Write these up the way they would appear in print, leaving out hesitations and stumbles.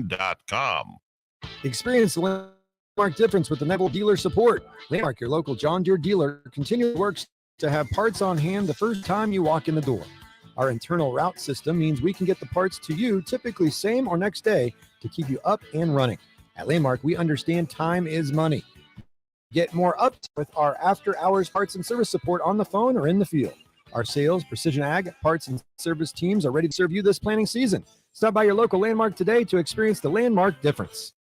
GenaTrucking.com. Experience the Landmark difference with the Neville Dealer Support. Landmark, your local John Deere dealer, continually works to have parts on hand the first time you walk in the door. Our internal route system means we can get the parts to you typically same or next day to keep you up and running. At Landmark, we understand time is money. Get more up with our after-hours parts and service support on the phone or in the field. Our sales, precision ag, parts, and service teams are ready to serve you this planting season. Stop by your local Landmark today to experience the Landmark difference.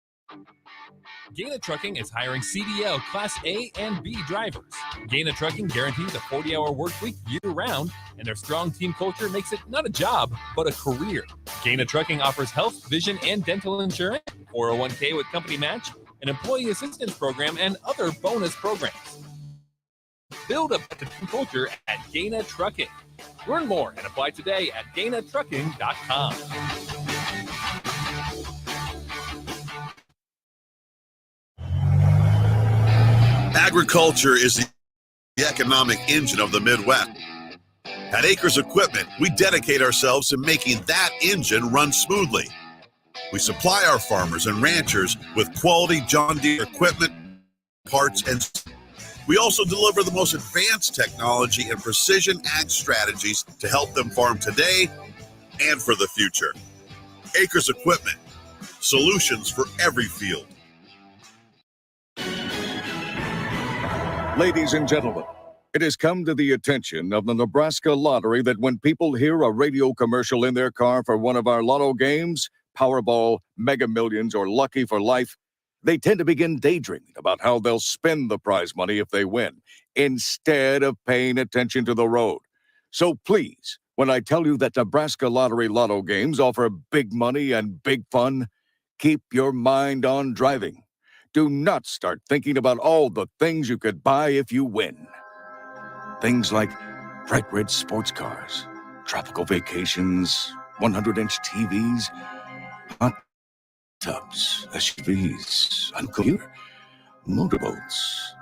Gana Trucking is hiring CDL Class A and B drivers. Gana Trucking guarantees a 40-hour work week year-round, and their strong team culture makes it not a job, but a career. Gana Trucking offers health, vision, and dental insurance, 401k with company match, an employee assistance program, and other bonus programs. Build up the team culture at Gana Trucking. Learn more and apply today at GanaTrucking.com. Agriculture is the economic engine of the Midwest. At Acres Equipment, we dedicate ourselves to making that engine run smoothly. We supply our farmers and ranchers with quality John Deere equipment, parts, and we also deliver the most advanced technology and precision ag strategies to help them farm today and for the future. Acres Equipment, solutions for every field. Ladies and gentlemen, it has come to the attention of the Nebraska Lottery that when people hear a radio commercial in their car for one of our lotto games, Powerball, Mega Millions, or Lucky for Life, they tend to begin daydreaming about how they'll spend the prize money if they win, instead of paying attention to the road. So please, when I tell you that Nebraska Lottery lotto games offer big money and big fun, keep your mind on driving. Do not start thinking about all the things you could buy if you win. Things like bright red sports cars, tropical vacations, 100-inch TVs, hot tubs, SUVs, and computer, motorboats.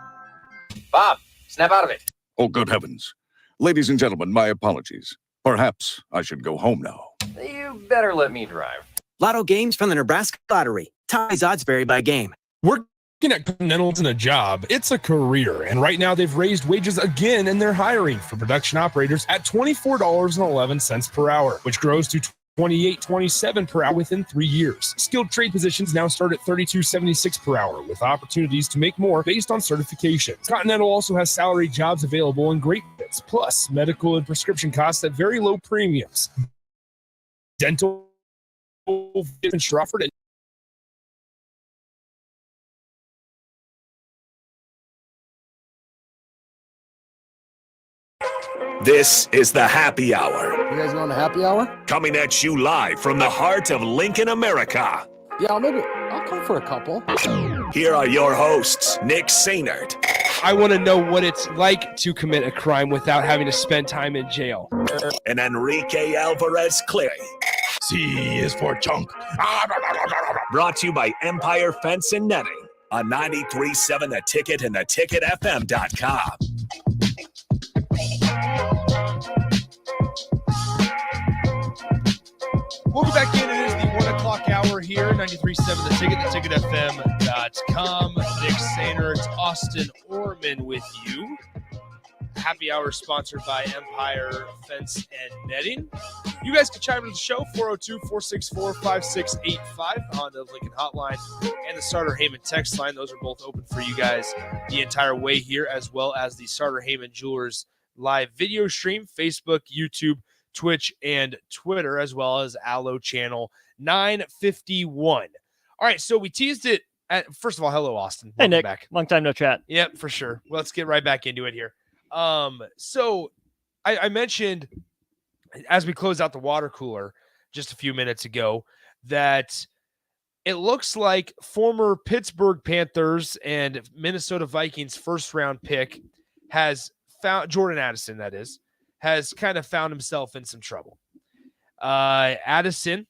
Bob, snap out of it. Oh, good heavens. Ladies and gentlemen, my apologies. Perhaps I should go home now. You better let me drive. Lotto games from the Nebraska Lottery. Ties odds vary by game. Working at Continental isn't a job, it's a career. And right now they've raised wages again and they're hiring for production operators at $24.11 per hour, which grows to $28.27 per hour within 3 years. Skilled trade positions now start at $32.76 per hour with opportunities to make more based on certifications. Continental also has salary jobs available in great fits, plus medical and prescription costs at very low premiums. Dental in Stratford and This is the Happy Hour. You guys going to Happy Hour? Coming at you live from the heart of Lincoln, America. Yeah, I'll come for a couple. Here are your hosts, Nick Sainert. I want to know what it's like to commit a crime without having to spend time in jail. And Enrique Alvarez Clary. C is for chunk. Brought to you by Empire Fence and Netting on 93.7 The Ticket and theticketfm.com. Welcome back in. It is the 1 o'clock hour here, 93.7 The Ticket, theticketfm.com. Nick Sainert, Austin Orman with you. Happy Hour sponsored by Empire Fence and Netting. You guys can chime in the show, 402-464-5685 on the Lincoln Hotline and the Starter Heyman text line. Those are both open for you guys the entire way here, as well as the Starter Heyman Jewelers live video stream, Facebook, YouTube, Twitch, and Twitter, as well as Allo Channel 951. All right, so we teased it. First of all, hello, Austin. Welcome hey, Nick. Back. Long time no chat. Yep, for sure. Well, let's get right back into it here. So I mentioned as we close out the water cooler just a few minutes ago that it looks like former Pittsburgh Panthers and Minnesota Vikings first-round pick has found Jordan Addison, that is, has kind of found himself in some trouble. Addison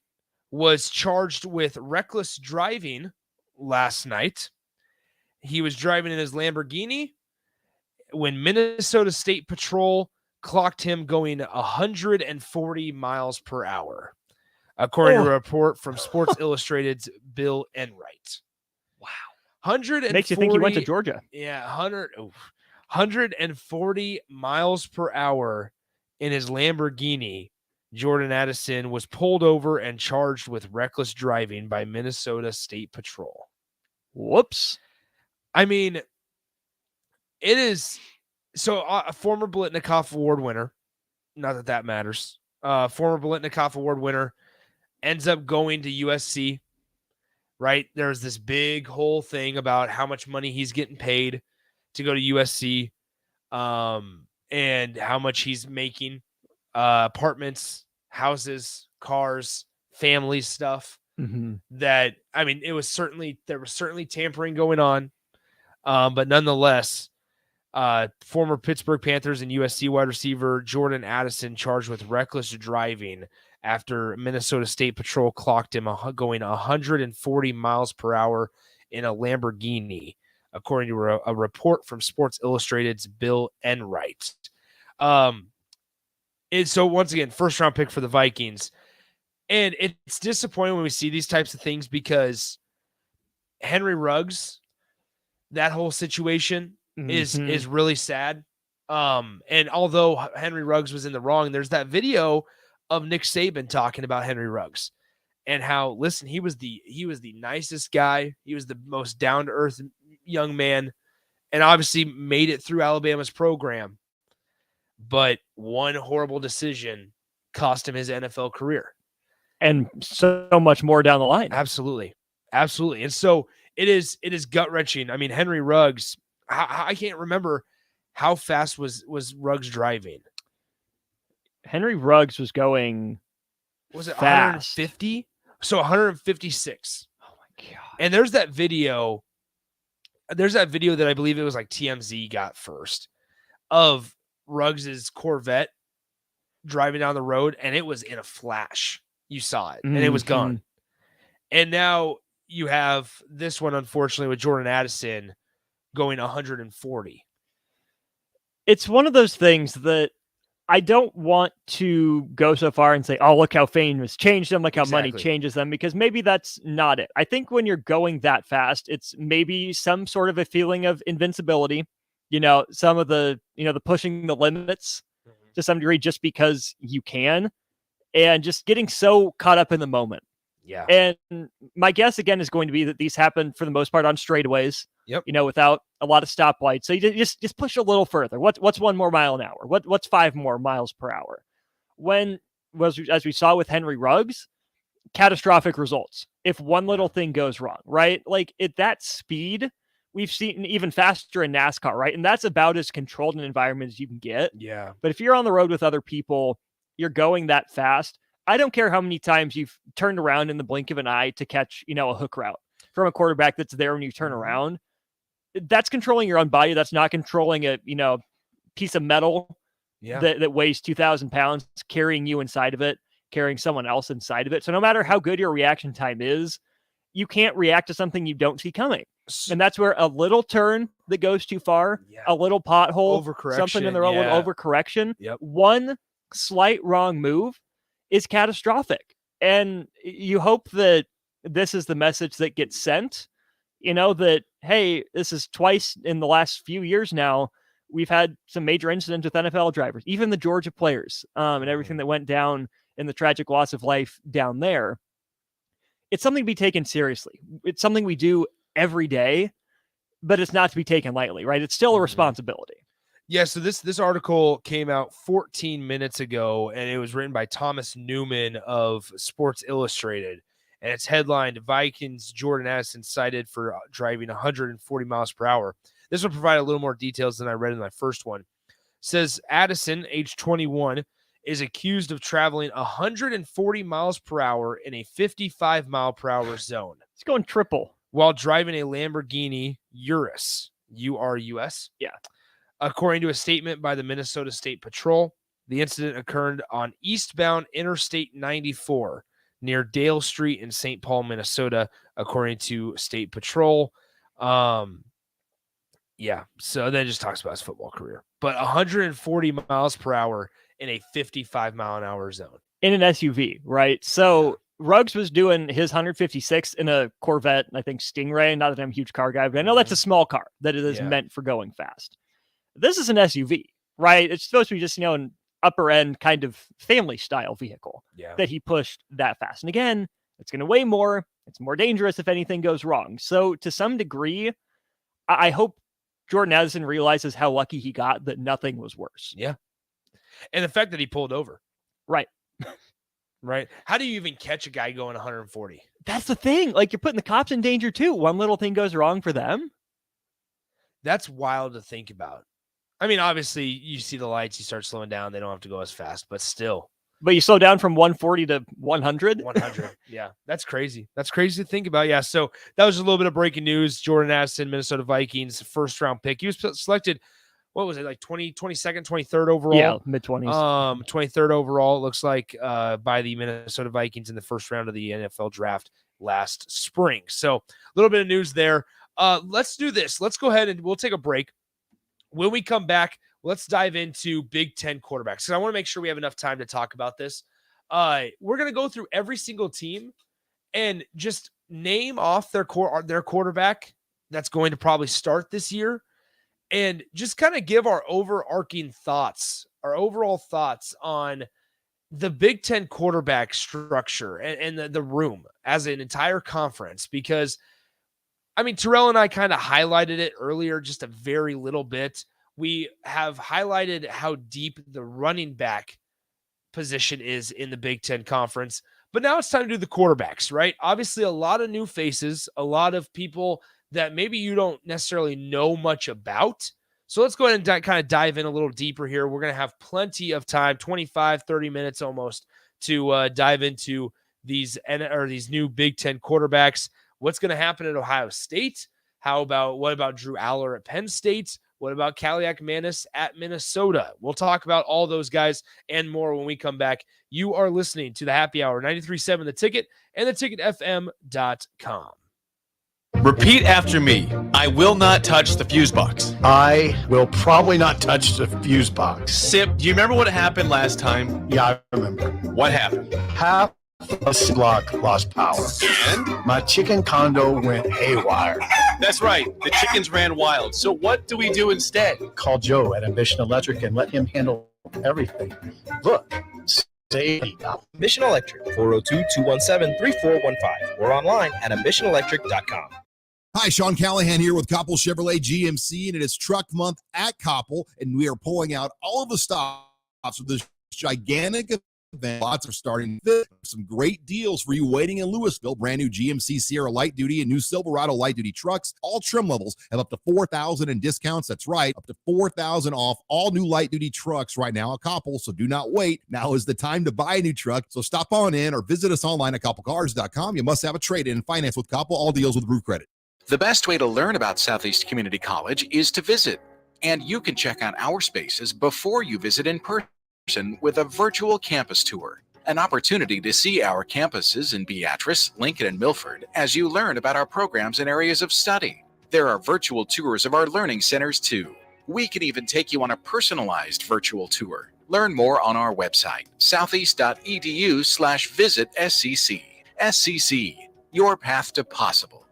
was charged with reckless driving last night. He was driving in his Lamborghini when Minnesota State Patrol clocked him going 140 miles per hour. according to a report from Sports Illustrated's Bill Enright. Wow. 140, Makes you think he went to Georgia. Yeah, 140 miles per hour in his Lamborghini. Jordan Addison was pulled over and charged with reckless driving by Minnesota State Patrol. Whoops. I mean, it is so a former Biletnikoff Award winner, not that matters. Former Biletnikoff Award winner ends up going to USC, right? There's this big whole thing about how much money he's getting paid to go to USC, and how much he's making, apartments, houses, cars, family stuff. That, I mean, there was certainly tampering going on, but nonetheless, former Pittsburgh Panthers and USC wide receiver Jordan Addison charged with reckless driving after Minnesota State Patrol clocked him going 140 miles per hour in a Lamborghini, according to a report from Sports Illustrated's Bill Enright. So once again, first round pick for the Vikings. And it's disappointing when we see these types of things because Henry Ruggs, that whole situation is really sad. And although Henry Ruggs was in the wrong, there's that video of Nick Saban talking about Henry Ruggs and how, listen, he was the nicest guy. He was the most down to earth young man, and obviously made it through Alabama's program. But one horrible decision cost him his NFL career. And so much more down the line. Absolutely. Absolutely. And so it is gut wrenching. I mean, Henry Ruggs, I can't remember how fast was Ruggs driving. Henry Ruggs was going, was it fast. 150? So 156. Oh my God. And there's that video that I believe it was like TMZ got first of Ruggs's Corvette driving down the road, and it was in a flash. You saw it, and it was gone. And now you have this one, unfortunately, with Jordan Addison going 140. It's one of those things that I don't want to go so far and say, oh, look how fame has changed them, look how money changes them, because maybe that's not it. I think when you're going that fast, it's maybe some sort of a feeling of invincibility, some of the, the pushing the limits to some degree just because you can, and just getting so caught up in the moment. Yeah. And my guess again is going to be that these happen for the most part on straightaways. Yep. Without a lot of stoplights. So you just push a little further. What's 1 more mile an hour? What's 5 more miles per hour? As we saw with Henry Ruggs, catastrophic results if one little thing goes wrong, right? Like at that speed, we've seen even faster in NASCAR, right? And that's about as controlled an environment as you can get. Yeah. But if you're on the road with other people, you're going that fast. I don't care how many times you've turned around in the blink of an eye to catch, a hook route from a quarterback that's there when you turn around. That's controlling your own body. That's not controlling a, piece of metal that weighs 2,000 pounds, carrying you inside of it, carrying someone else inside of it. So no matter how good your reaction time is, you can't react to something you don't see coming. And that's where a little turn that goes too far, a little pothole, something in the road, little overcorrection, one slight wrong move is catastrophic. And you hope that this is the message that gets sent, that, hey, this is twice in the last few years now. We've had some major incidents with NFL drivers, even the Georgia players, and everything that went down in the tragic loss of life down there. It's something to be taken seriously. It's something we do every day, but it's not to be taken lightly, right? It's still a responsibility. Yeah, so this article came out 14 minutes ago, and it was written by Thomas Newman of Sports Illustrated, and it's headlined, Vikings Jordan Addison cited for driving 140 miles per hour. This will provide a little more details than I read in my first one. It says Addison, age 21, is accused of traveling 140 miles per hour in a 55 mile per hour zone. It's going triple. While driving a Lamborghini Urus, U-R-U-S. Yeah. According to a statement by the Minnesota State Patrol, the incident occurred on eastbound Interstate 94 near Dale Street in St. Paul, Minnesota, according to State Patrol. Yeah, so that just talks about his football career. But 140 miles per hour in a 55 mile an hour zone. In an SUV, right? So Ruggs was doing his 156 in a Corvette, I think Stingray. Not that I'm a huge car guy, but I know that's a small car that it is meant for going fast. This is an SUV, right? It's supposed to be just, an upper end kind of family style vehicle that he pushed that fast. And again, it's going to weigh more. It's more dangerous if anything goes wrong. So to some degree, I hope Jordan Addison realizes how lucky he got that nothing was worse. Yeah. And the fact that he pulled over. Right. Right. How do you even catch a guy going 140? That's the thing. Like, you're putting the cops in danger too. One little thing goes wrong for them. That's wild to think about. I mean, obviously, you see the lights, you start slowing down. They don't have to go as fast, but still. But you slow down from 140 to 100? 100. Yeah, that's crazy. That's crazy to think about. Yeah, so that was a little bit of breaking news. Jordan Addison, Minnesota Vikings, first-round pick. He was selected, what was it, like 22nd, 23rd overall? Yeah, mid-20s. 23rd overall, it looks like, by the Minnesota Vikings in the first round of the NFL draft last spring. So a little bit of news there. Let's do this. Let's go ahead and we'll take a break. When we come back, let's dive into Big Ten quarterbacks, because I want to make sure we have enough time to talk about this. We're going to go through every single team and just name off their quarterback that's going to probably start this year, and just kind of give our overarching thoughts, our overall thoughts on the Big Ten quarterback structure and the room as an entire conference. Because, I mean, Terrell and I kind of highlighted it earlier, just a very little bit. We have highlighted how deep the running back position is in the Big Ten Conference, but now it's time to do the quarterbacks, right? Obviously, a lot of new faces, a lot of people that maybe you don't necessarily know much about. So let's go ahead and kind of dive in a little deeper here. We're going to have plenty of time, 25, 30 minutes almost, to dive into these new Big Ten quarterbacks. What's going to happen at Ohio State? What about Drew Aller at Penn State? What about Kaliak Manis at Minnesota? We'll talk about all those guys and more when we come back. You are listening to the Happy Hour, 93.7 The Ticket and theticketfm.com. Repeat after me. I will not touch the fuse box. I will probably not touch the fuse box. Sip, do you remember what happened last time? Yeah, I remember. What happened? Half a block lost power. And? My chicken condo went haywire. That's right. The chickens ran wild. So what do we do instead? Call Joe at Ambition Electric and let him handle everything. Look, save Mission Electric, 402-217-3415 or online at ambitionelectric.com. Hi, Sean Callahan here with Koppel Chevrolet GMC, and it is Truck Month at Koppel, and we are pulling out all of the stops of this gigantic event. Lots are starting. Some great deals for you waiting in Louisville. Brand new GMC Sierra Light Duty and new Silverado Light Duty trucks. All trim levels have up to $4,000 in discounts. That's right, up to $4,000 off all new light duty trucks right now at Koppel. So do not wait. Now is the time to buy a new truck. So stop on in or visit us online at koppelcars.com. You must have a trade-in and finance with Koppel. All deals with Roof Credit. The best way to learn about Southeast Community College is to visit, and you can check out our spaces before you visit in person with a virtual campus tour, an opportunity to see our campuses in Beatrice, Lincoln, and Milford as you learn about our programs and areas of study. There are virtual tours of our learning centers too. We can even take you on a personalized virtual tour. Learn more on our website, southeast.edu/visit SCC. SCC, your path to possible.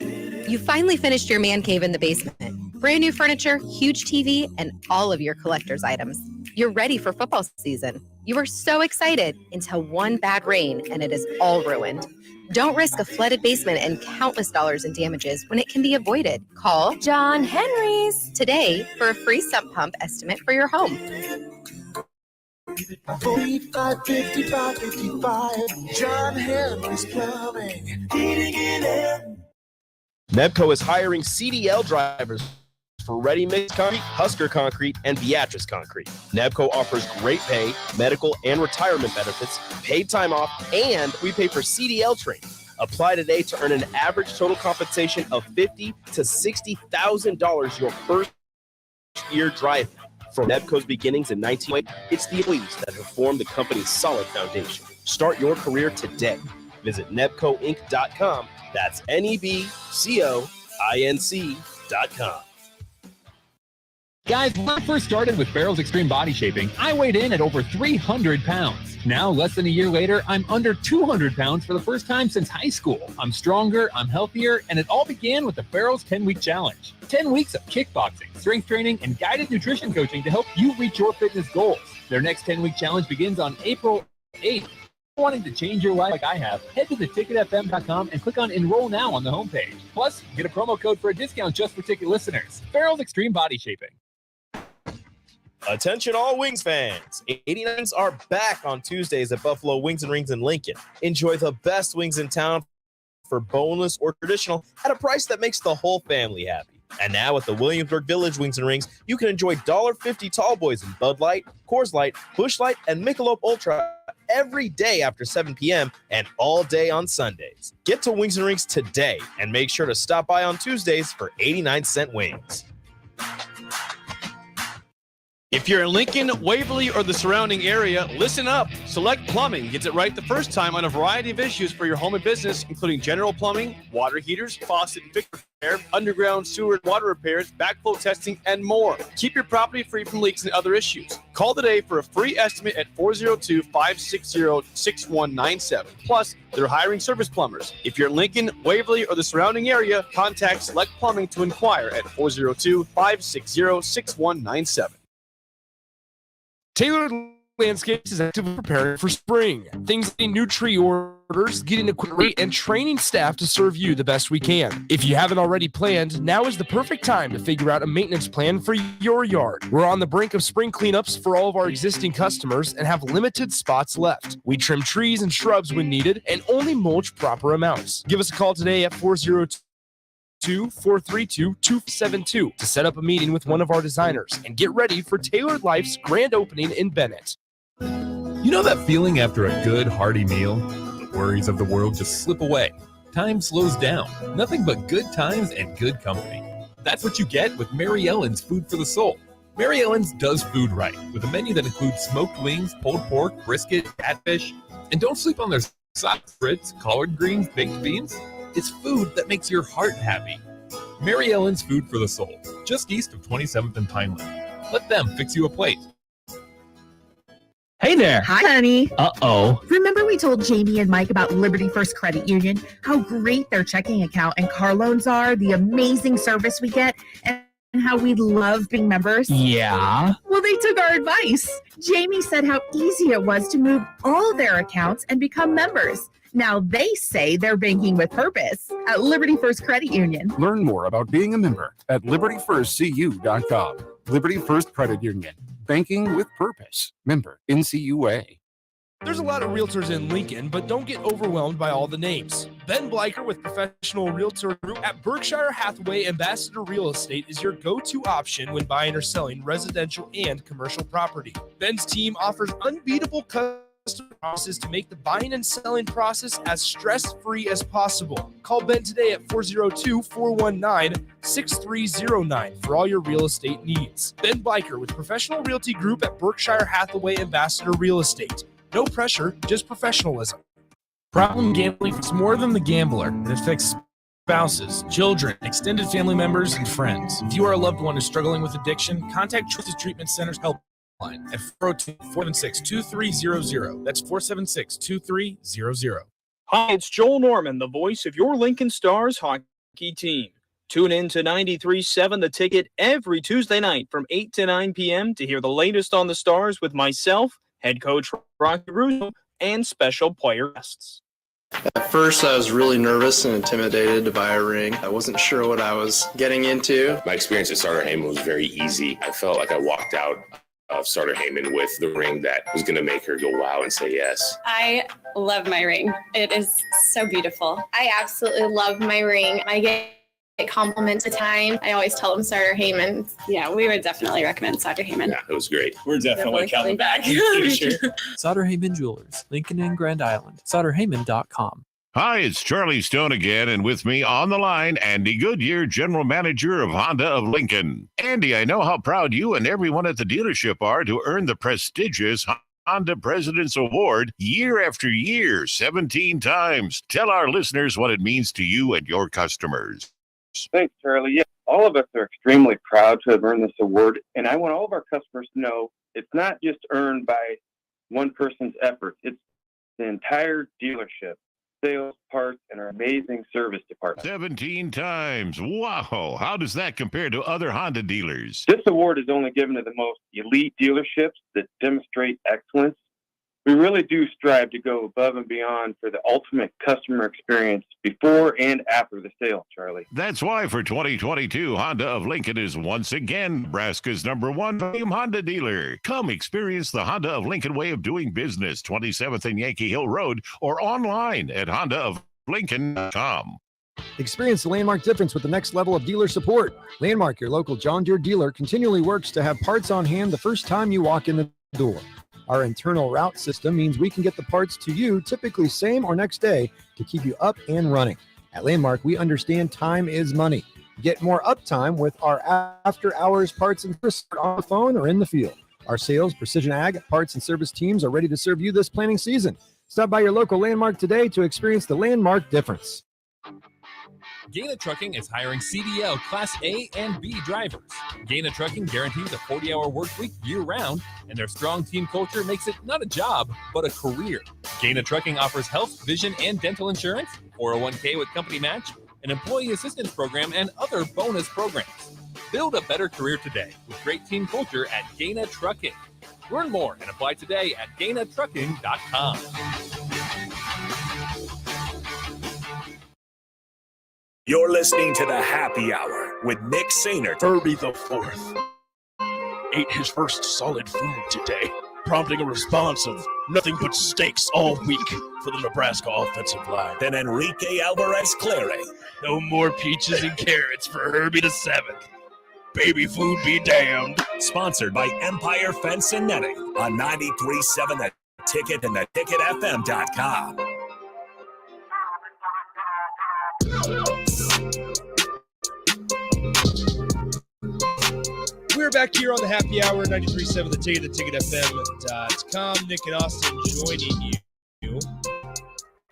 You finally finished your man cave in the basement. Brand new furniture, huge TV, and all of your collector's items. You're ready for football season. You were so excited until one bad rain and it is all ruined. Don't risk a flooded basement and countless dollars in damages when it can be avoided. Call John Henry's today for a free sump pump estimate for your home. 4555, John Henry's Plumbing, heating it in. Nebco is hiring CDL drivers for ready-mix concrete, Husker Concrete, and Beatrice Concrete. Nebco offers great pay, medical, and retirement benefits, paid time off, and we pay for CDL training. Apply today to earn an average total compensation of $50,000 to $60,000 your first year driving. From Nebco's beginnings in 1980, it's the employees that have formed the company's solid foundation. Start your career today. Visit nebcoinc.com. That's NEBCOINC.com. Guys, when I first started with Farrell's Extreme Body Shaping, I weighed in at over 300 pounds. Now, less than a year later, I'm under 200 pounds for the first time since high school. I'm stronger, I'm healthier, and it all began with the Farrell's 10-Week Challenge. 10 weeks of kickboxing, strength training, and guided nutrition coaching to help you reach your fitness goals. Their next 10-week challenge begins on April 8th. Wanting to change your life like I have, head to theticketfm.com and click on Enroll Now on the homepage. Plus, get a promo code for a discount just for ticket listeners. Farrell's Extreme Body Shaping. Attention all Wings fans. 89s are back on Tuesdays at Buffalo Wings and Rings in Lincoln. Enjoy the best wings in town for boneless or traditional at a price that makes the whole family happy. And now at the Williamsburg Village Wings and Rings, you can enjoy $1.50 tall boys in Bud Light, Coors Light, Busch Light, and Michelob Ultra every day after 7 p.m. and all day on Sundays. Get to Wings and Rings today and make sure to stop by on Tuesdays for 89-cent wings. If you're in Lincoln, Waverly, or the surrounding area, listen up. Select Plumbing gets it right the first time on a variety of issues for your home and business, including general plumbing, water heaters, faucet and fixture repair, underground sewer and water repairs, backflow testing, and more. Keep your property free from leaks and other issues. Call today for a free estimate at 402-560-6197. Plus, they're hiring service plumbers. If you're in Lincoln, Waverly, or the surrounding area, contact Select Plumbing to inquire at 402-560-6197. Tailored Landscapes is actively preparing for spring. Things like new tree orders, getting equipment, and training staff to serve you the best we can. If you haven't already planned, now is the perfect time to figure out a maintenance plan for your yard. We're on the brink of spring cleanups for all of our existing customers and have limited spots left. We trim trees and shrubs when needed and only mulch proper amounts. Give us a call today at 402-432-272 to set up a meeting with one of our designers and get ready for Tailored Life's grand opening in Bennett. You know that feeling after a good, hearty meal? The worries of the world just slip away. Time slows down. Nothing but good times and good company. That's what you get with Mary Ellen's Food for the Soul. Mary Ellen's does food right, with a menu that includes smoked wings, pulled pork, brisket, catfish, and don't sleep on their side grits, collard greens, baked beans. It's food that makes your heart happy. Mary Ellen's Food for the Soul, just east of 27th and Pineland. Let them fix you a plate. Hey there. Hi, honey. Uh-oh. Remember we told Jamie and Mike about Liberty First Credit Union, how great their checking account and car loans are, the amazing service we get, and how we love being members? Yeah. Well, they took our advice. Jamie said how easy it was to move all their accounts and become members. Now they say they're banking with purpose at Liberty First Credit Union. Learn more about being a member at libertyfirstcu.com. Liberty First Credit Union. Banking with purpose. Member NCUA. There's a lot of realtors in Lincoln, but don't get overwhelmed by all the names. Ben Bleicher with Professional Realtor Group at Berkshire Hathaway Ambassador Real Estate is your go-to option when buying or selling residential and commercial property. Ben's team offers unbeatable customer process to make the buying and selling process as stress-free as possible. Call Ben today at 402-419-6309 for all your real estate needs. Ben Bleicher with Professional Realty Group at Berkshire Hathaway Ambassador Real Estate. No pressure, just professionalism. Problem gambling is more than the gambler. It affects spouses, children, extended family members, and friends. If you are a loved one who's struggling with addiction, contact Choices Treatment Center's helpline at 402-476-2300. That's 476-2300. Hi, it's Joel Norman, the voice of your Lincoln Stars hockey team. Tune in to 93.7 The Ticket every Tuesday night from 8 to 9 p.m. to hear the latest on the Stars with myself, head coach Rocky Russo, and special player guests. At first, I was really nervous and intimidated to buy a ring. I wasn't sure what I was getting into. My experience at Starter Heyman was very easy. I felt like I walked out of Starter Heyman with the ring that was going to make her go wow and say yes. I love my ring. It is so beautiful. I absolutely love my ring. I get compliments a time. I always tell them Starter Heyman. Yeah, we would definitely recommend Starter Heyman. Yeah, it was great. We're definitely coming back. Sauter Heyman Jewelers, Lincoln and Grand Island. SauterHeyman.com. Hi, it's Charlie Stone again, and with me on the line, Andy Goodyear, General Manager of Honda of Lincoln. Andy, I know how proud you and everyone at the dealership are to earn the prestigious Honda President's Award year after year, 17 times. Tell our listeners what it means to you and your customers. Thanks, Charlie. Yeah, All of us are extremely proud to have earned this award, and I want all of our customers to know it's not just earned by one person's effort. It's the entire dealership, sales, parts, and our amazing service department. 17 times. Wow. How does that compare to other Honda dealers? This award is only given to the most elite dealerships that demonstrate excellence. We really do strive to go above and beyond for the ultimate customer experience before and after the sale, Charlie. That's why for 2022, Honda of Lincoln is once again Nebraska's #1 premium Honda dealer. Come experience the Honda of Lincoln way of doing business, 27th and Yankee Hill Road, or online at hondaoflincoln.com. Experience the Landmark difference with the next level of dealer support. Landmark, your local John Deere dealer, continually works to have parts on hand the first time you walk in the door. Our internal route system means we can get the parts to you typically same or next day to keep you up and running. At Landmark, we understand time is money. Get more uptime with our after-hours parts and service on the phone or in the field. Our sales, precision ag, parts, and service teams are ready to serve you this planning season. Stop by your local Landmark today to experience the Landmark difference. Gaina Trucking is hiring CDL Class A and B drivers. Gaina Trucking guarantees a 40-hour work week year-round, and their strong team culture makes it not a job, but a career. Gaina Trucking offers health, vision, and dental insurance, 401k with company match, an employee assistance program, and other bonus programs. Build a better career today with great team culture at Gaina Trucking. Learn more and apply today at GainaTrucking.com. You're listening to the Happy Hour with Nick Sainer. Herbie the Fourth ate his first solid food today, prompting a response of nothing but steaks all week for the Nebraska offensive line. Then Enrique Alvarez Clary. No more peaches and carrots for Herbie the Seventh. Baby food be damned. Sponsored by Empire Fence and Netting on 93.7 The Ticket and theticketfm.com. We're back here on the Happy Hour, 93.7 The Ticket, theticketfm.com. Nick and Austin joining you.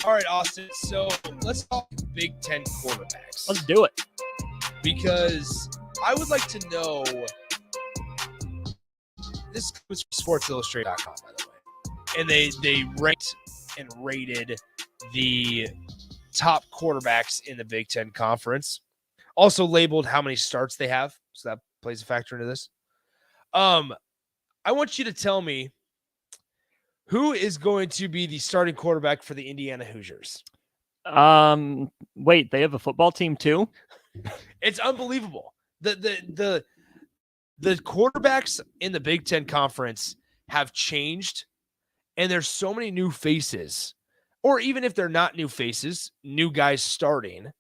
All right, Austin, so let's talk Big Ten quarterbacks. Let's do it. Because I would like to know, this was SportsIllustrated.com, by the way, and they ranked and rated the top quarterbacks in the Big Ten Conference. Also labeled how many starts they have, so that plays a factor into this. I want you to tell me who is going to be the starting quarterback for the Indiana Hoosiers. Wait, they have a football team too? It's unbelievable. The quarterbacks in the Big Ten Conference have changed, and there's so many new faces, or even if they're not new faces, new guys starting,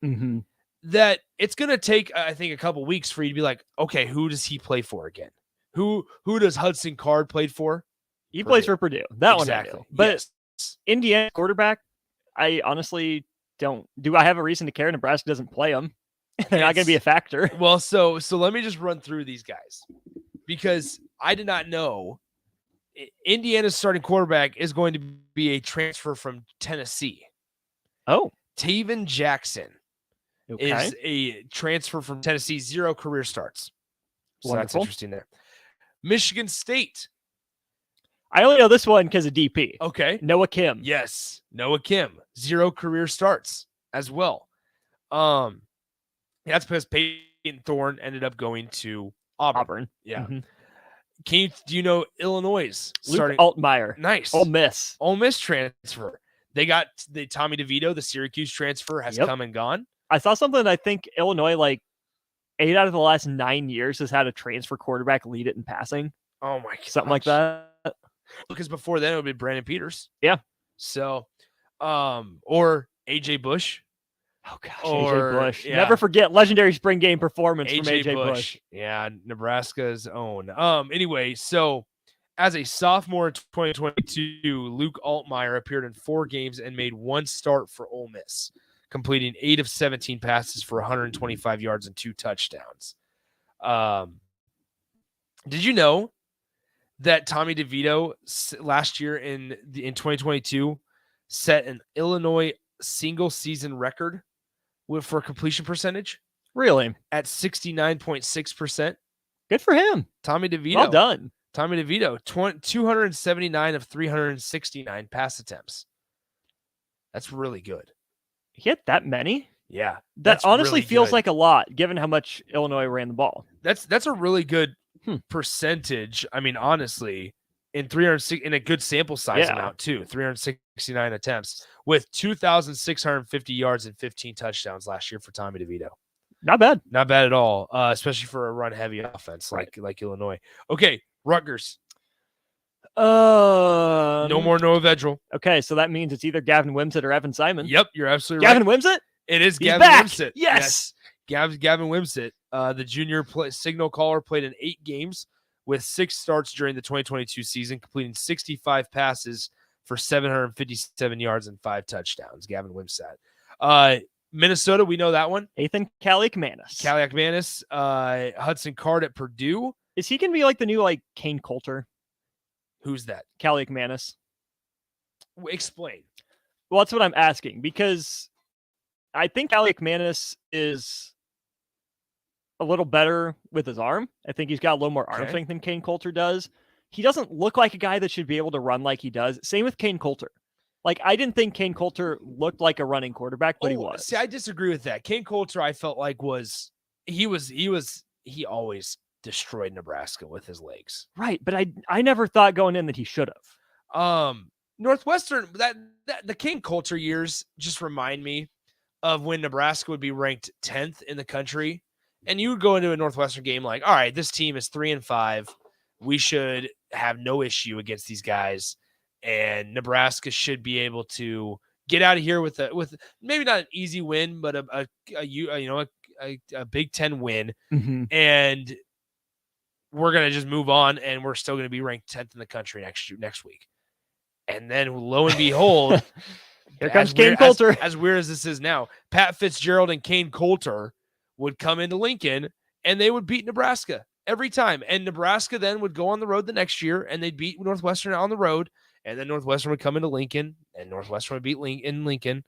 that it's going to take, I think, a couple weeks for you to be like, okay, who does he play for again? Who does Hudson Card play for? He plays for Purdue. That Exactly. one I know. But Yes. Indiana quarterback, I honestly don't. Do I have a reason to care? Nebraska doesn't play them. They're not going to be a factor. Well, so let me just run through these guys, because I did not know Indiana's starting quarterback is going to be a transfer from Tennessee. Oh. Taven Jackson Okay. is a transfer from Tennessee, 0 career starts. So that's Wonderful. interesting there. Michigan State. I only know this one because of DP. Okay. Noah Kim. Yes. Noah Kim, 0 career starts as well. That's because Peyton Thorne ended up going to Auburn. Yeah. Mhm. Do you know Illinois' Luke starting? Altmaier. Nice. Ole Miss. Ole Miss transfer. They got the Tommy DeVito, the Syracuse transfer, has Yep. come and gone. I saw something. I think Illinois, like 8 out of the last 9 years, has had a transfer quarterback lead it in passing. Oh my god. Something like that. Because before then it would be Brandon Peters. Yeah. So, or AJ Bush. Oh gosh, Or- AJ Bush. yeah. Never forget legendary spring game performance from AJ AJ Bush. Yeah, Nebraska's own. Anyway, so as a sophomore in 2022, Luke Altmaier appeared in 4 games and made 1 start for Ole Miss, completing 8 of 17 passes for 125 yards and 2 touchdowns. Did you know that Tommy DeVito last year in 2022 set an Illinois single season record for completion percentage? Really? At 69.6%. Good for him. Tommy DeVito. Well done. Tommy DeVito, 279 of 369 pass attempts. That's really good. He had that many? Yeah. That that's honestly really feels good. like a lot, given how much Illinois ran the ball. That's a really good percentage. I mean, honestly, in a good sample size amount too. 369 attempts with 2,650 yards and 15 touchdowns last year for Tommy DeVito. Not bad. Not bad at all, especially for a run-heavy offense like Illinois. Okay, Rutgers. No more Noah Vedral. Okay, so that means it's either Gavin Wimsatt or Evan Simon. Yep, you're absolutely Gavin right. Wimsatt? It is He's Gavin back. Wimsatt. Yes. Gavin Wimsatt, the junior signal caller, played in 8 games with 6 starts during the 2022 season, completing 65 passes for 757 yards and 5 touchdowns. Gavin Wimsatt. Minnesota, we know that one. Ethan Kaliakmanis. Hudson Card at Purdue. Is he going to be like the new Kane Coulter? Who's that? Kaliakmanis. Explain. Well, that's what I'm asking, because I think Kaliakmanis is a little better with his arm. I think he's got a little more arm strength than Kane Coulter does. He doesn't look like a guy that should be able to run like he does. Same with Kane Coulter. I didn't think Kane Coulter looked like a running quarterback, but he was. See, I disagree with that. Kane Coulter, I felt like he always destroyed Nebraska with his legs. Right, but I never thought going in that he should have. Northwestern, that the Kane Coulter years just remind me of when Nebraska would be ranked 10th in the country, and you would go into a Northwestern game like, all right, this team is 3-5. We should have no issue against these guys, and Nebraska should be able to get out of here with maybe not an easy win, but a Big Ten win, and we're gonna just move on, and we're still gonna be ranked 10th in the country next week. And then lo and behold, here comes Kane Coulter. As weird as this is now, Pat Fitzgerald and Kane Coulter would come into Lincoln and they would beat Nebraska every time. And Nebraska then would go on the road the next year and they'd beat Northwestern on the road. And then Northwestern would come into Lincoln and Northwestern would beat Lincoln.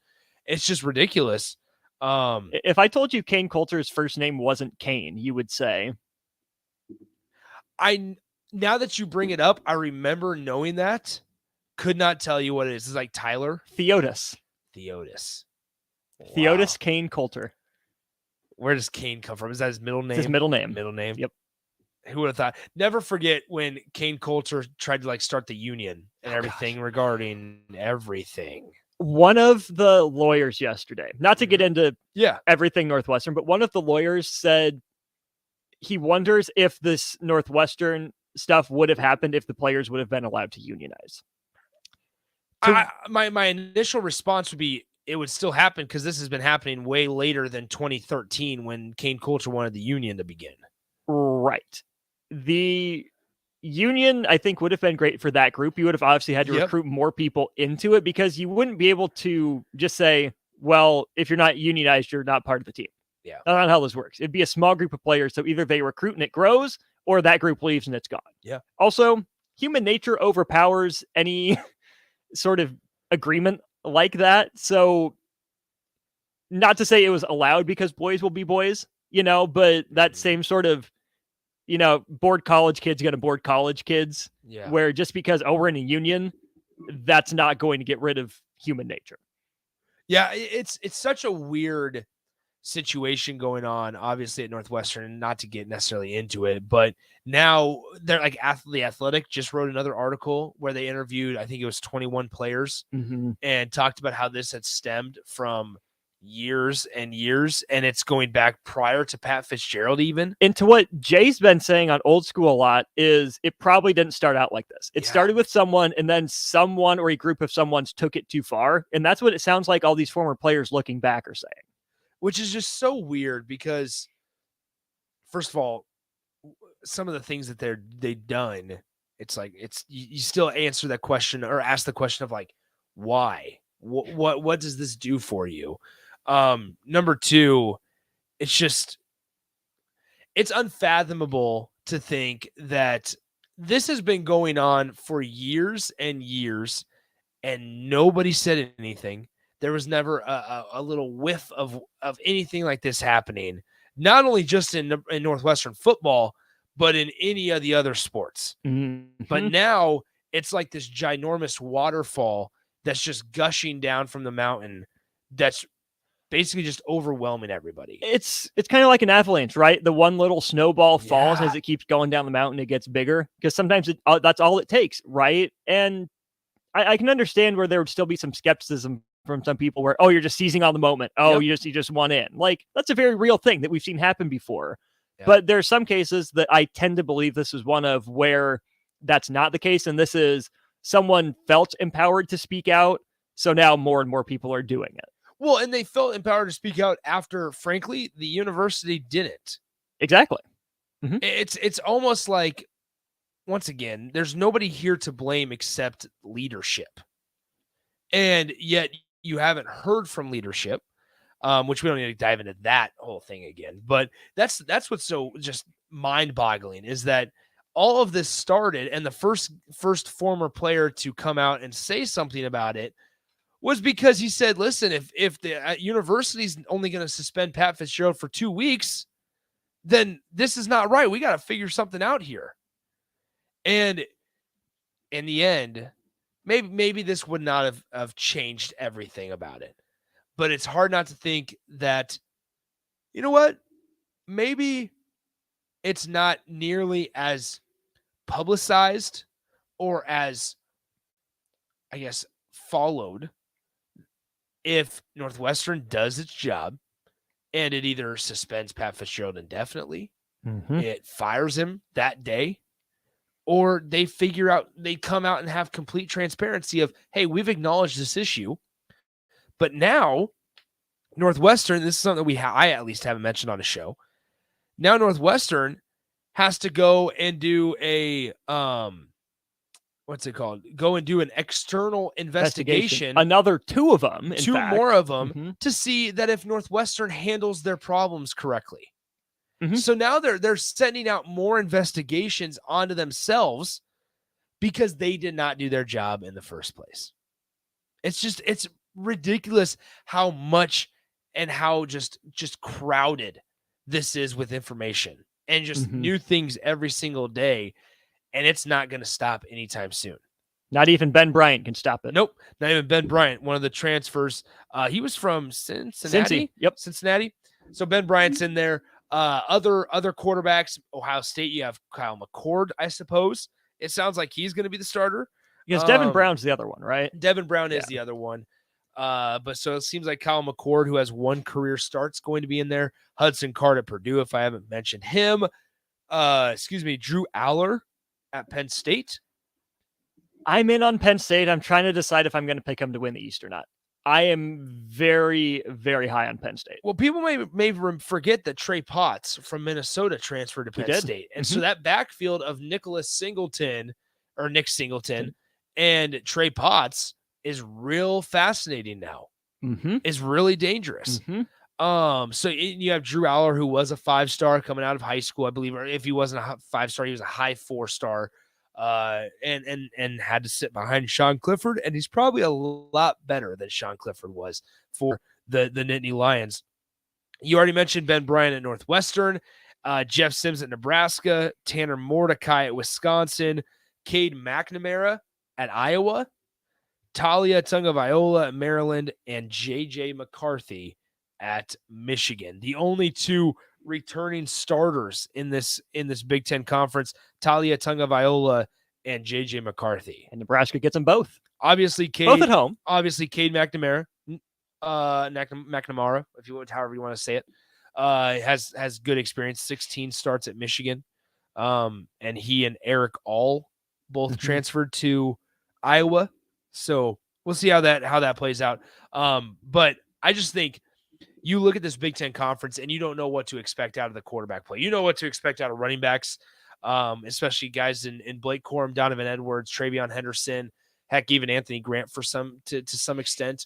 It's just ridiculous. If I told you Kane Coulter's first name wasn't Kane, you would say. Now that you bring it up, I remember knowing that. Could not tell you what it is. It's like Tyler. Theotis. Wow. Kane Coulter. Where does Kane come from? Is that his middle name? It's his middle name. Middle name. Yep. Who would have thought? Never forget when Kane Coulter tried to start the union and everything regarding everything. One of the lawyers yesterday, not to get into everything Northwestern, but one of the lawyers said he wonders if this Northwestern stuff would have happened if the players would have been allowed to unionize. My initial response would be it would still happen because this has been happening way later than 2013 when Kane Coulter wanted the union to begin. Right. The union, I think, would have been great for that group. You would have obviously had to recruit more people into it because you wouldn't be able to just say, well, if you're not unionized, you're not part of the team. Yeah. That's not how this works. It'd be a small group of players. So either they recruit and it grows or that group leaves and it's gone. Yeah. Also, human nature overpowers any sort of agreement like that. So not to say it was allowed because boys will be boys, but that same sort of, bored college kids going to board college kids, where just because, we're in a union, that's not going to get rid of human nature. Yeah. It's such a weird situation going on, obviously at Northwestern, not to get necessarily into it, but now they're The Athletic just wrote another article where they interviewed, I think it was 21 players and talked about how this had stemmed from years and years, and it's going back prior to Pat Fitzgerald even. And to what Jay's been saying on Old School a lot is it probably didn't start out like this. It started with someone, and then someone or a group of someone's took it too far, and that's what it sounds like all these former players looking back are saying. Which is just so weird because, first of all, some of the things that they've done, it's you still answer that question or ask the question of why? What does this do for you? Number two, it's unfathomable to think that this has been going on for years and years, and nobody said anything. There was never a little whiff of anything like this happening. not only just in Northwestern football, but in any of the other sports. But now it's like this ginormous waterfall that's just gushing down from the mountain that's basically just overwhelming everybody. It's kind of like an avalanche, right? The one little snowball falls as it keeps going down the mountain, it gets bigger, because sometimes that's all it takes, right? And I can understand where there would still be some skepticism from some people where, oh, you're just seizing on the moment. Oh, you just want in. Like, that's a very real thing that we've seen happen before. But there are some cases that I tend to believe this is one of where that's not the case. And this is someone felt empowered to speak out. So now more and more people are doing it. Well, and they felt empowered to speak out after, frankly, the university didn't. Exactly. It's almost like, once again, there's nobody here to blame except leadership. And yet you haven't heard from leadership, which we don't need to dive into that whole thing again. But that's what's so just mind-boggling, is that all of this started, and the first former player to come out and say something about it was because he said, listen, if the university's only going to suspend Pat Fitzgerald for 2 weeks, then this is not right. We got to figure something out here. And in the end, maybe this would not have changed everything about it. But it's hard not to think that, you know what, maybe it's not nearly as publicized or as, I guess, followed if Northwestern does its job and it either suspends Pat Fitzgerald indefinitely, it fires him that day, or they come out and have complete transparency of, hey, we've acknowledged this issue, but now Northwestern, this is something that I at least haven't mentioned on the show. Now Northwestern has to go and do a, what's it called? Go and do an external investigation. Another two of them. Two more of them to see that if Northwestern handles their problems correctly. So now they're sending out more investigations onto themselves because they did not do their job in the first place. It's ridiculous how much and how just crowded this is with information and just new things every single day. And it's not going to stop anytime soon. Not even Ben Bryant can stop it. Nope. Not even Ben Bryant, one of the transfers. He was from Cincinnati. Cincy. Yep. Cincinnati. So Ben Bryant's in there. Other quarterbacks, Ohio State, you have Kyle McCord, I suppose. It sounds like he's going to be the starter. Because Devin Brown's the other one, right? Devin Brown is the other one. But so it seems like Kyle McCord, who has one career start's going to be in there. Hudson Card at Purdue, if I haven't mentioned him. Drew Aller at Penn State. I'm in on Penn State. I'm trying to decide if I'm going to pick them to win the East or not. I am very, very high on Penn State. Well, people may forget that Trey Potts from Minnesota transferred to Penn State. And so that backfield of Nick Singleton and Trey Potts is real fascinating now. Is really dangerous. So you have Drew Aller, who was a 5-star coming out of high school, I believe, or if he wasn't a 5-star, he was a high 4-star. And had to sit behind Sean Clifford, and he's probably a lot better than Sean Clifford was for the Nittany Lions. You already mentioned Ben Bryant at Northwestern, Jeff Sims at Nebraska, Tanner Mordecai at Wisconsin, Cade McNamara at Iowa, Talia Tagovailoa at Maryland, and J.J. McCarthy at Michigan. The only two returning starters in this Big Ten conference, Talia Tagovailoa and JJ McCarthy. And Nebraska gets them both. Obviously, both at home. Obviously, Cade McNamara, if you want, however you want to say it, has good experience. 16 starts at Michigan, and he and Eric All both transferred to Iowa. So we'll see how that plays out. But I just think, you look at this Big Ten conference and you don't know what to expect out of the quarterback play. You know what to expect out of running backs, especially guys in Blake Corum, Donovan Edwards, Travion Henderson, heck, even Anthony Grant to some extent,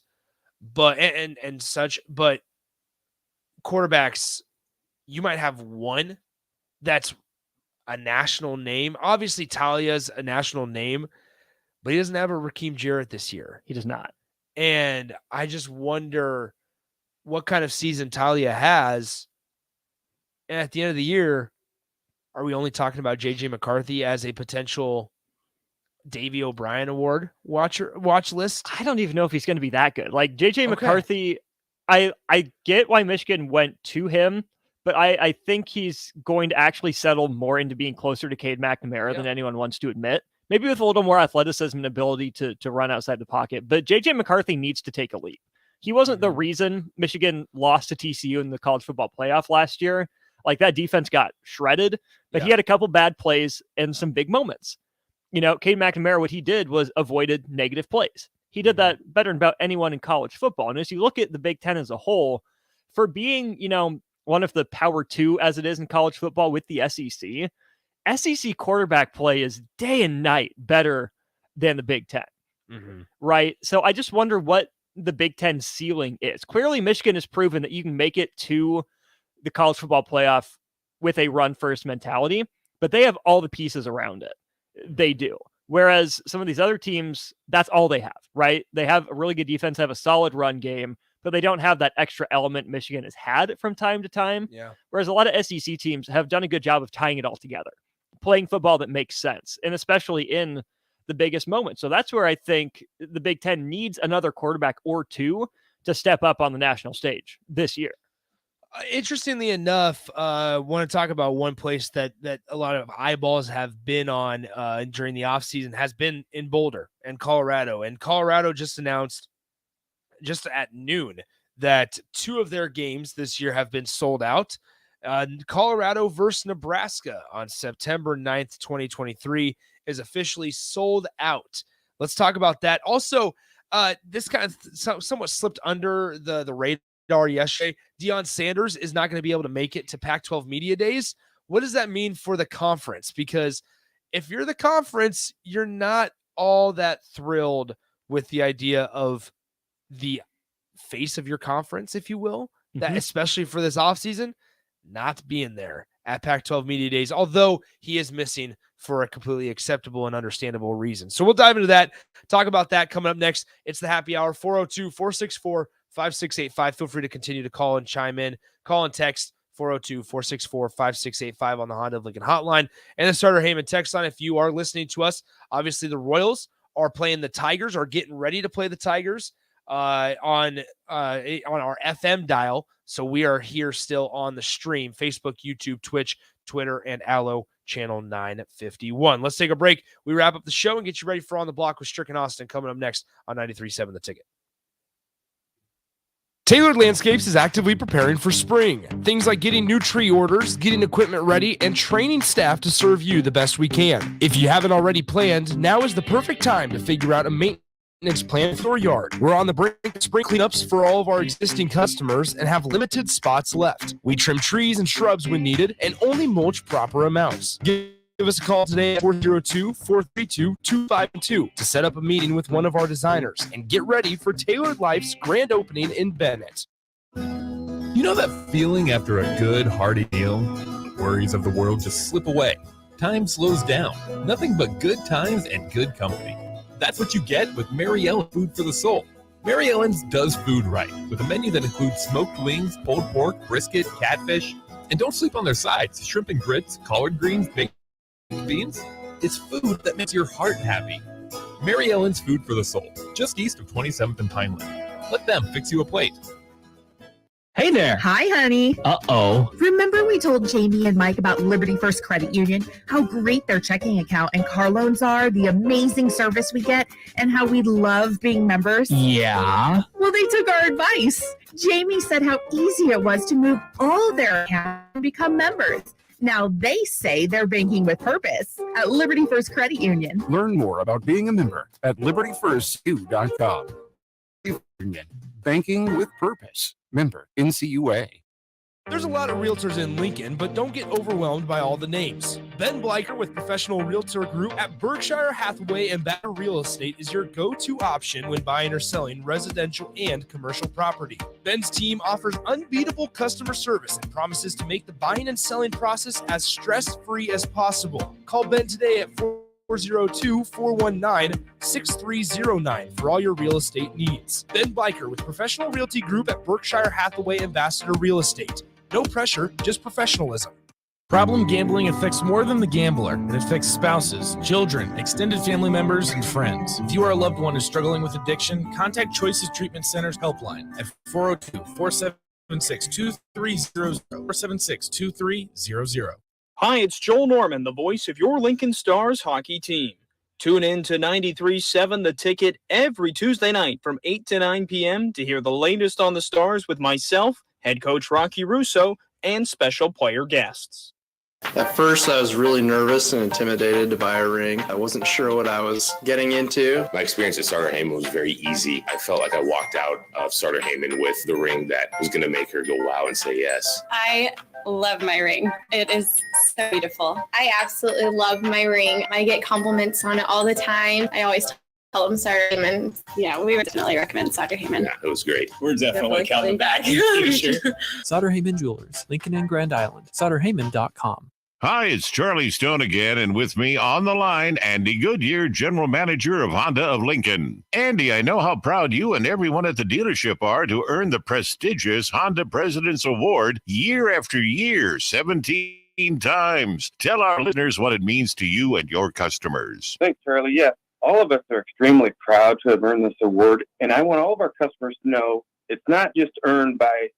but and such. But quarterbacks, you might have one that's a national name. Obviously, Talia's a national name, but he doesn't have a Raheem Jarrett this year. He does not. And I just wonder what kind of season Talia has And at the end of the year, are we only talking about J.J. McCarthy as a potential Davey O'Brien Award watch list? I don't even know if he's going to be that good. Like J.J. McCarthy, I get why Michigan went to him, but I think he's going to actually settle more into being closer to Cade McNamara than anyone wants to admit. Maybe with a little more athleticism and ability to run outside the pocket. But J.J. McCarthy needs to take a leap. He wasn't the reason Michigan lost to TCU in the college football playoff last year. Like that defense got shredded, but he had a couple bad plays and some big moments. You know, Cade McNamara, what he did was avoided negative plays. He did that better than about anyone in college football. And as you look at the Big Ten as a whole, for being, you know, one of the power two as it is in college football with the SEC quarterback play is day and night better than the Big Ten. Right? So I just wonder what the Big Ten ceiling is. Clearly, Michigan has proven that you can make it to the college football playoff with a run first mentality, but they have all the pieces around it. They do. Whereas some of these other teams, that's all they have, right? They have a really good defense, have a solid run game, but they don't have that extra element Michigan has had from time to time. Yeah. Whereas a lot of SEC teams have done a good job of tying it all together, playing football that makes sense, and especially in the biggest moment. So that's where I think the Big Ten needs another quarterback or two to step up on the national stage this year. Interestingly enough, want to talk about one place that a lot of eyeballs have been on during the offseason has been in Boulder and Colorado. And Colorado just announced just at noon that 2 of their games this year have been sold out. Colorado versus Nebraska on September 9th, 2023 is officially sold out. Let's talk about that. Also, this kind of somewhat slipped under the radar yesterday. Deion Sanders is not going to be able to make it to Pac-12 Media Days. What does that mean for the conference? Because if you're the conference, you're not all that thrilled with the idea of the face of your conference, if you will, that especially for this offseason, not being there at Pac-12 Media Days, although he is missing for a completely acceptable and understandable reason. So we'll dive into that, talk about that coming up next. It's the happy hour, 402-464-5685. Feel free to continue to call and chime in. Call and text 402-464-5685 on the Honda of Lincoln hotline and the Starter Heyman text line. If you are listening to us, obviously the Royals are playing the Tigers, are getting ready to play the Tigers on our FM dial. So we are here still on the stream, Facebook, YouTube, Twitch, Twitter, and Allo channel 951. Let's take a break. We wrap up the show and get you ready for On the Block with Strick and Austin coming up next on 93.7 The Ticket. Tailored Landscapes is actively preparing for spring. Things like getting new tree orders, getting equipment ready, and training staff to serve you the best we can. If you haven't already planned, now is the perfect time to figure out a maintenance plan for your yard. We're on the brink of spring cleanups for all of our existing customers and have limited spots left. We trim trees and shrubs when needed and only mulch proper amounts. Give us a call today at 402-432-2522 to set up a meeting with one of our designers and get ready for Tailored Life's grand opening in Bennett. You know that feeling after a good, hearty meal? Worries of the world just slip away. Time slows down. Nothing but good times and good company. That's what you get with Mary Ellen Food for the Soul. Mary Ellen's does food right, with a menu that includes smoked wings, pulled pork, brisket, catfish, and don't sleep on their sides, shrimp and grits, collard greens, baked beans. It's food that makes your heart happy. Mary Ellen's Food for the Soul, just east of 27th and Pineland. Let them fix you a plate. Hey there. Hi, honey. Uh-oh. Remember we told Jamie and Mike about Liberty First Credit Union, how great their checking account and car loans are, the amazing service we get, and how we love being members? Yeah. Well, they took our advice. Jamie said how easy it was to move all their accounts and become members. Now they say they're banking with purpose at Liberty First Credit Union. Learn more about being a member at libertyfirstcu.com. Union. Banking with purpose. Member NCUA. There's a lot of realtors in Lincoln, but don't get overwhelmed by all the names. Ben Bleicher with Professional Realtor Group at Berkshire Hathaway and Banner Real Estate is your go-to option when buying or selling residential and commercial property. Ben's team offers unbeatable customer service and promises to make the buying and selling process as stress-free as possible. Call Ben today at 402-419-6309 for all your real estate needs. Ben Bleicher with Professional Realty Group at Berkshire Hathaway Ambassador Real Estate. No pressure, just professionalism. Problem Gambling affects more than the gambler. It affects spouses, children, extended family members, and friends. If you are a loved one who's struggling with addiction, contact Choices Treatment Center's helpline at 402-476-2300, 476-2300. Hi, it's Joel Norman, the voice of your Lincoln Stars hockey team. Tune in to 93.7 The Ticket every Tuesday night from 8 to 9 p.m. to hear the latest on the Stars with myself, head coach Rocky Russo, and special player guests. At first, I was really nervous and intimidated to buy a ring. I wasn't sure what I was getting into. My experience at Starter Heyman was very easy. I felt like I walked out of Starter Heyman with the ring that was going to make her go wow and say yes. I love my ring. It is so beautiful. I absolutely love my ring. I get compliments on it all the time. I always tell them Starter Heyman. Yeah, we would definitely recommend Starter Heyman. Yeah, it was great. We're definitely coming back. Sauter Heyman Jewelers, Lincoln and Grand Island. SauterHeyman.com. Hi, it's Charlie Stone again, and with me on the line, Andy Goodyear, General Manager of Honda of Lincoln. Andy, I know how proud you and everyone at the dealership are to earn the prestigious Honda President's Award year after year, 17 times. Tell our listeners what it means to you and your customers. Thanks, Charlie. Yeah, all of us are extremely proud to have earned this award, and I want all of our customers to know it's not just earned by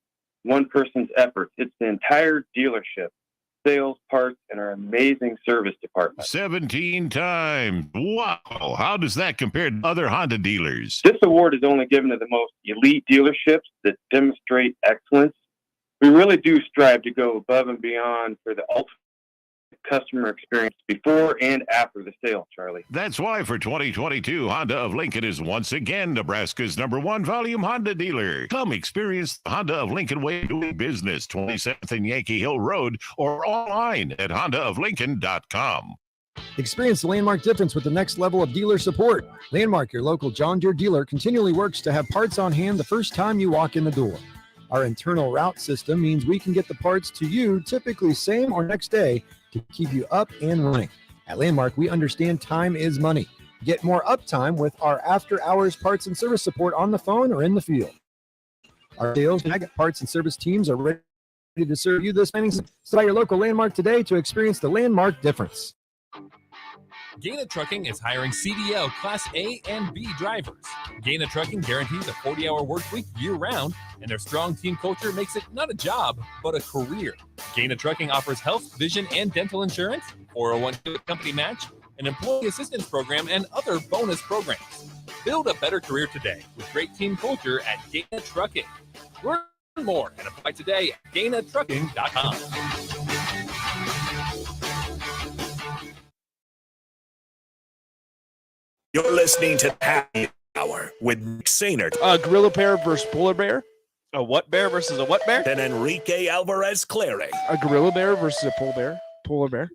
one person's efforts. It's the entire dealership. Sales, parts, and our amazing service department. 17 times. Wow. How does that compare to other Honda dealers? This award is only given to the most elite dealerships that demonstrate excellence. We really do strive to go above and beyond for the ultimate customer experience before and after the sale, Charlie. That's why for 2022, Honda of Lincoln is once again Nebraska's #1 volume Honda dealer. Come experience the Honda of Lincoln way of doing business, 27th and Yankee Hill Road, or online at hondaoflincoln.com. Experience the Landmark difference with the next level of dealer support. Landmark, your local John Deere dealer, continually works to have parts on hand the first time you walk in the door. Our internal route system means we can get the parts to you typically same or next day to keep you up and running. At Landmark, we understand time is money. Get more uptime with our after-hours parts and service support on the phone or in the field. Our sales and parts and service teams are ready to serve you this planning season. Stop by your local Landmark today to experience the Landmark difference. Gaina Trucking is hiring CDL Class A and B drivers. Gaina Trucking guarantees a 40-hour work week year-round, and their strong team culture makes it not a job, but a career. Gaina Trucking offers health, vision, and dental insurance, 401k company match, an employee assistance program, and other bonus programs. Build a better career today with great team culture at Gaina Trucking. Learn more and apply today at GainaTrucking.com. You're listening to Happy Hour with Nick Sainert. A gorilla bear versus polar bear. A what bear versus a what bear? And Enrique Alvarez Clary. A gorilla bear versus a polar bear. Polar bear.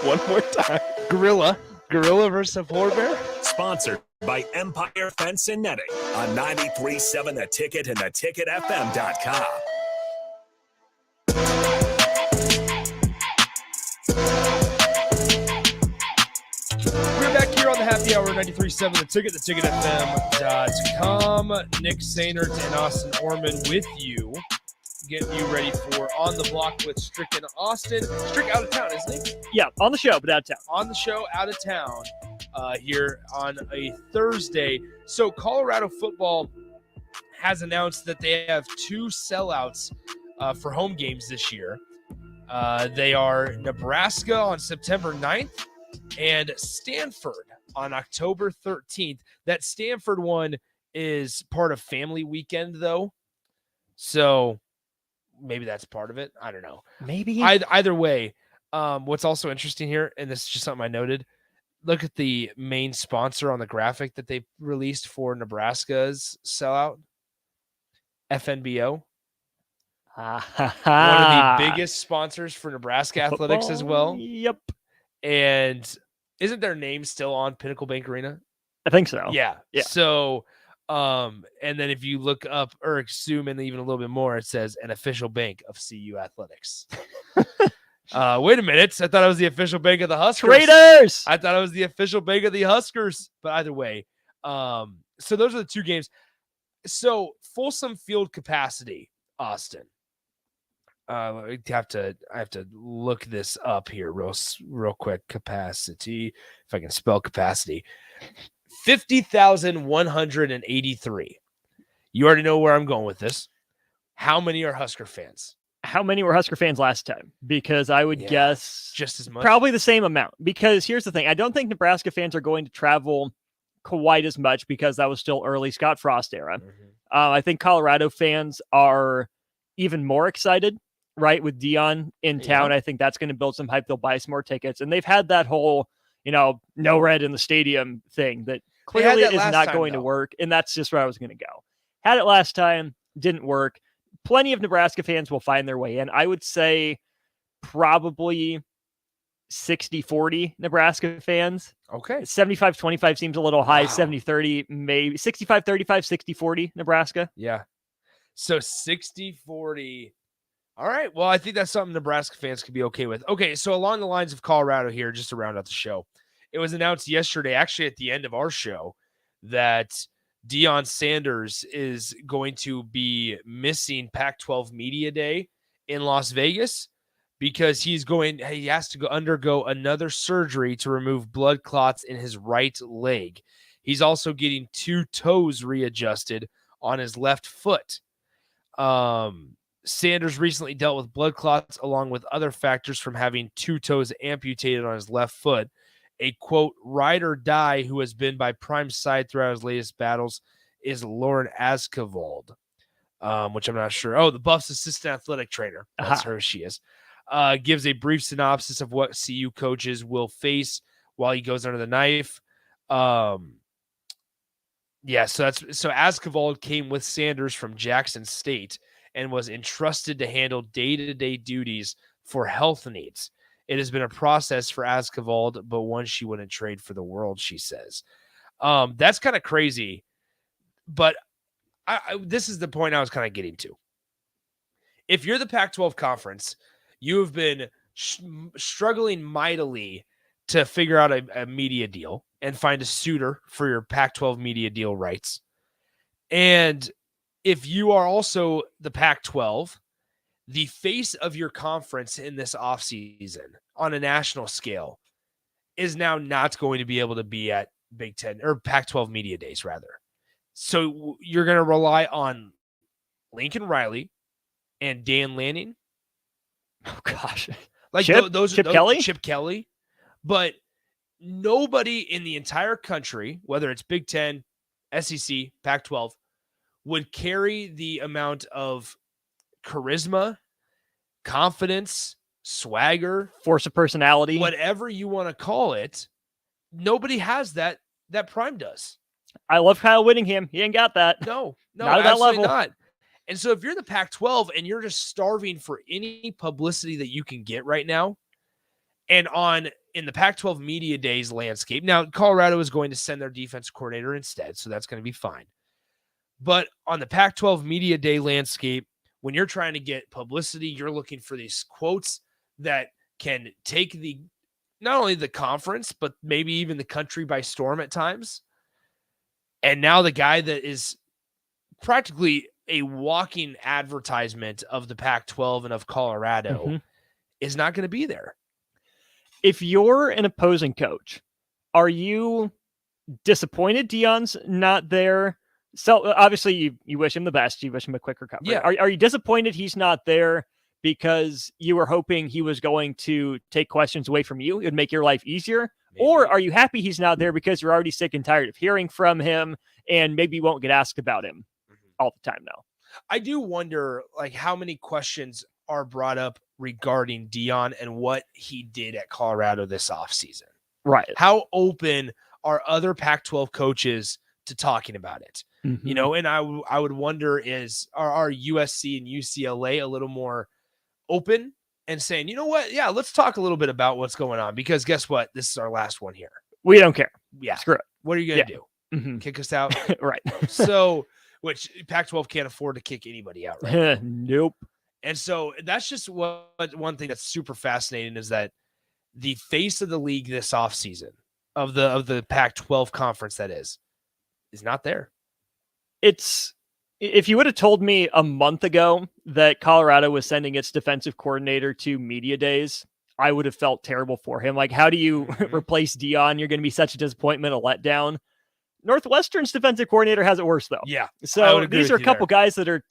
One more time. Gorilla versus a polar bear. Sponsored by Empire Fence and Netting on 93.7 The Ticket and theticketfm.com. Happy Hour 93.7 The Ticket, theticketfm.com. Nick Sainert and Austin Orman with you, getting you ready for On the Block with Strick and Austin. Strick out of town, isn't he? Yeah, on the show, but out of town. On the show, out of town, here on a Thursday. So Colorado football has announced that they have 2 sellouts for home games this year. They are Nebraska on September 9th and Stanford on October 13th. That Stanford one is part of family weekend, though. So maybe that's part of it. I don't know. Maybe. Either way, what's also interesting here, and this is just something I noted, look at the main sponsor on the graphic that they released for Nebraska's sellout, FNBO. One of the biggest sponsors for Nebraska athletics as well. Yep. And isn't their name still on Pinnacle Bank Arena? I think so. Yeah. So, and then if you look up or zoom in even a little bit more, it says an official bank of CU athletics. Wait a minute. I thought it was the official bank of the Huskers. Raiders! I thought it was the official bank of the Huskers. But either way, so those are the 2 games. So Folsom Field capacity, Austin. I have to look this up here real quick. Capacity, if I can spell capacity, 50,183. You already know where I'm going with this. How many are Husker fans? How many were Husker fans last time? Because I would guess just as much. Probably the same amount. Because here's the thing. I don't think Nebraska fans are going to travel quite as much because that was still early Scott Frost era. I think Colorado fans are even more excited, right? With Deion in town. I think that's going to build some hype. They'll buy some more tickets. And they've had that whole, no red in the stadium thing that clearly is not going to work. And that's just where I was going to go. Had it last time, didn't work. Plenty of Nebraska fans will find their way in. I would say probably 60-40 Nebraska fans. Okay. 75-25 seems a little high. 70-30, maybe 65-35, 60-40 Nebraska. Yeah. So 60-40. All right. Well, I think that's something Nebraska fans could be okay with. Okay. So along the lines of Colorado here, just to round out the show, it was announced yesterday, actually at the end of our show, that Deion Sanders is going to be missing Pac-12 Media Day in Las Vegas because he has to undergo another surgery to remove blood clots in his right leg. He's also getting 2 toes readjusted on his left foot. Sanders recently dealt with blood clots along with other factors from having 2 toes amputated on his left foot. A quote, ride or die who has been by Prime's side throughout his latest battles is Lauren Askevold, which I'm not sure. Oh, the Buffs assistant athletic trainer. That's her. She is. Gives a brief synopsis of what CU coaches will face while he goes under the knife. So Askevold came with Sanders from Jackson State and was entrusted to handle day-to-day duties for health needs. It has been a process for Askevold, but one she wouldn't trade for the world, she says. That's kind of crazy, but this is the point I was kind of getting to. If you're the Pac-12 conference, you have been struggling mightily to figure out a media deal and find a suitor for your Pac-12 media deal rights. And if you are also the Pac-12, the face of your conference in this offseason on a national scale is now not going to be able to be at Big Ten or Pac-12 media days, rather. So you're going to rely on Lincoln Riley and Dan Lanning. Oh gosh. Like Chip Kelly? Chip Kelly. But nobody in the entire country, whether it's Big Ten, SEC, Pac-12, would carry the amount of charisma, confidence, swagger, force of personality, whatever you want to call it. Nobody has that Prime does. I love Kyle Whittingham. He ain't got that. No, not at that level. Not. And so if you're the Pac-12 and you're just starving for any publicity that you can get right now, and in the Pac-12 media days landscape, now Colorado is going to send their defense coordinator instead, so that's going to be fine. But on the Pac-12 media day landscape, when you're trying to get publicity, you're looking for these quotes that can take not only the conference, but maybe even the country by storm at times. And now the guy that is practically a walking advertisement of the Pac-12 and of Colorado is not going to be there. If you're an opposing coach, are you disappointed Deion's not there? So obviously you wish him the best. You wish him a quick recovery. Yeah. Are you disappointed he's not there because you were hoping he was going to take questions away from you? It would make your life easier. Maybe. Or are you happy he's not there because you're already sick and tired of hearing from him and maybe you won't get asked about him all the time now? I do wonder how many questions are brought up regarding Deion and what he did at Colorado this offseason. Right. How open are other Pac-12 coaches to talking about it? And I would wonder are USC and UCLA a little more open and saying, you know what? Yeah, let's talk a little bit about what's going on because guess what? This is our last one here. We don't care. Yeah. Screw it. What are you going to do? Kick us out? Right. So, which Pac-12 can't afford to kick anybody out, right? Nope. And so that's just one thing that's super fascinating is that the face of the league this offseason of the Pac-12 conference is not there. It's If you would have told me a month ago that Colorado was sending its defensive coordinator to media days, I would have felt terrible for him. Like, how do you replace Dion? You're going to be such a disappointment, a letdown. Northwestern's defensive coordinator has it worse, though. Yeah. So these are a couple guys that are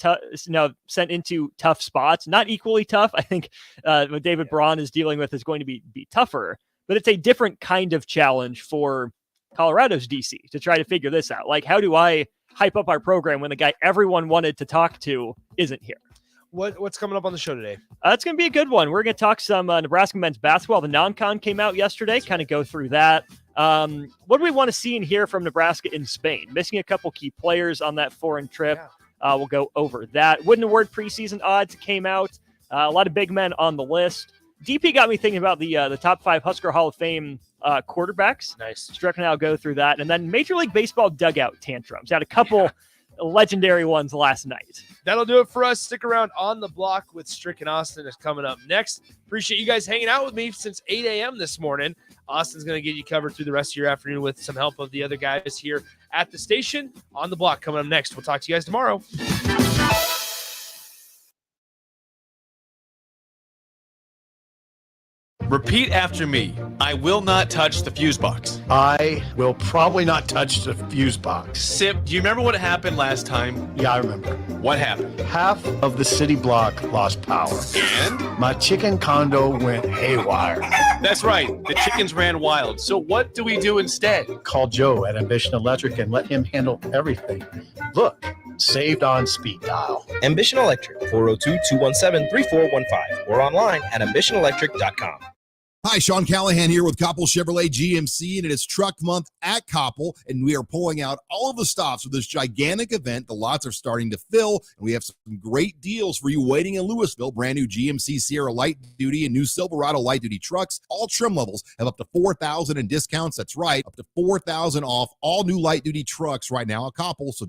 sent into tough spots, not equally tough. I think what David Braun is dealing with is going to be tougher, but it's a different kind of challenge for Colorado's DC to try to figure this out. Like, how do I hype up our program when the guy everyone wanted to talk to isn't here? What's coming up on the show today? It's going to be a good one. We're going to talk some Nebraska men's basketball. The non-con came out yesterday, kind of go through that. What do we want to see and hear from Nebraska in Spain? Missing a couple key players on that foreign trip. We'll go over that. Wooden Award preseason odds came out. A lot of big men on the list. DP got me thinking about the top 5 Husker Hall of Fame quarterbacks. Nice. Strick and I'll go through that. And then Major League Baseball dugout tantrums. Had a couple legendary ones last night. That'll do it for us. Stick around. On the Block with Strick and Austin is coming up next. Appreciate you guys hanging out with me since 8 a.m. this morning. Austin's going to get you covered through the rest of your afternoon with some help of the other guys here at the station. On the Block coming up next. We'll talk to you guys tomorrow. Repeat after me. I will not touch the fuse box. I will probably not touch the fuse box. Sip, do you remember what happened last time? Yeah, I remember. What happened? Half of the city block lost power. And? My chicken condo went haywire. That's right. The chickens ran wild. So what do we do instead? Call Joe at Ambition Electric and let him handle everything. Look, saved on speed dial. Ambition Electric, 402-217-3415 or online at ambitionelectric.com. Hi, Sean Callahan here with Koppel Chevrolet GMC, and it is Truck Month at Koppel, and we are pulling out all of the stops for this gigantic event. The lots are starting to fill, and we have some great deals for you waiting in Louisville. Brand new GMC Sierra Light Duty and new Silverado Light Duty trucks. All trim levels have up to $4,000 in discounts. That's right, up to $4,000 off all new light duty trucks right now at Koppel. So